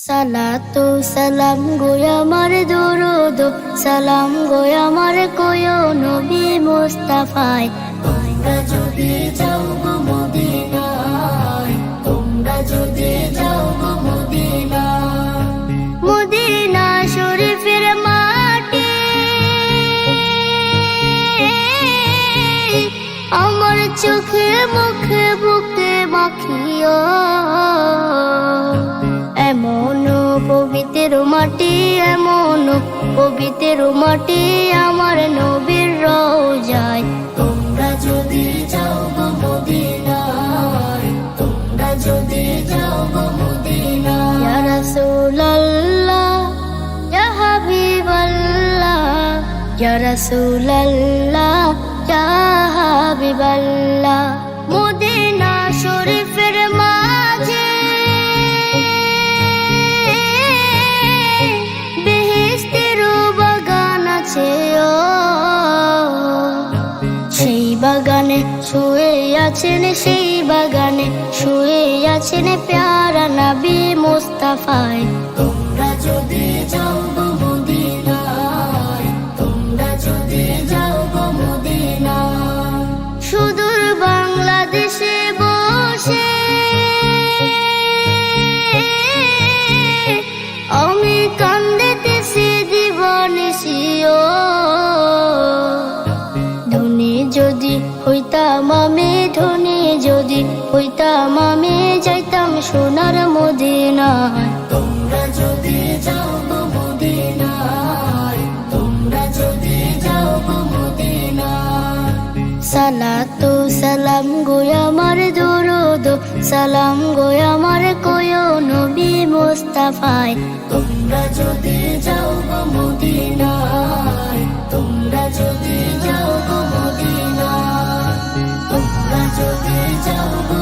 সালাতু সালাম গো আমার দরুদ সালাম গো আমার কোয় নবী মুস্তাফায়। তোমরা যদি যাও গো মদিনায়, তোমরা যদি যাও গো মদিনায়, মদিনা শরীফের মাটি আমার চোখে মুখে বুকে মাখিও। এমন পবিত্র মাটি, এমন পবিত্র মাটি আমার নবীর রওজায়। তোমরা যদি যাও গো মদিনায়, তোমরা যদি যাও গো মদিনায়। ইয়া রাসূলুল্লাহ ইয়া হাবিবাল্লাহ, ইয়া রাসূলুল্লাহ ইয়া হাবিবাল্লাহ। মদিনা শরীফের মাঝে সেই বাগানে শুয়ে আছেন, সেই বাগানে শুয়ে আছেন প্যারা নবী মুস্তাফায়। তোমরা যদি যাও গো মদিনায়, তোমরা যদি যাও গো মদিনায়। সুদূর বাংলাদেশে বসে আমি কান্দিতেছি দিবানিশিও। ধনী যদি হইতাম আমি, ধনী যদি হইতাম আমি, যাইতাম সোনার মদিনায়। তোমরা যদি যাও গো মদিনায়, তোমরা যদি যাও গো মদিনায়। সালাতু সালাম গো আমার দরুদ সালাম গো আমার কোয় নবী মুস্তাফায়। তোমরা যদি যাও গো মদিনায়, তোমরা যদি যাও গো মদিনায়, তোমরা যদি যাও গো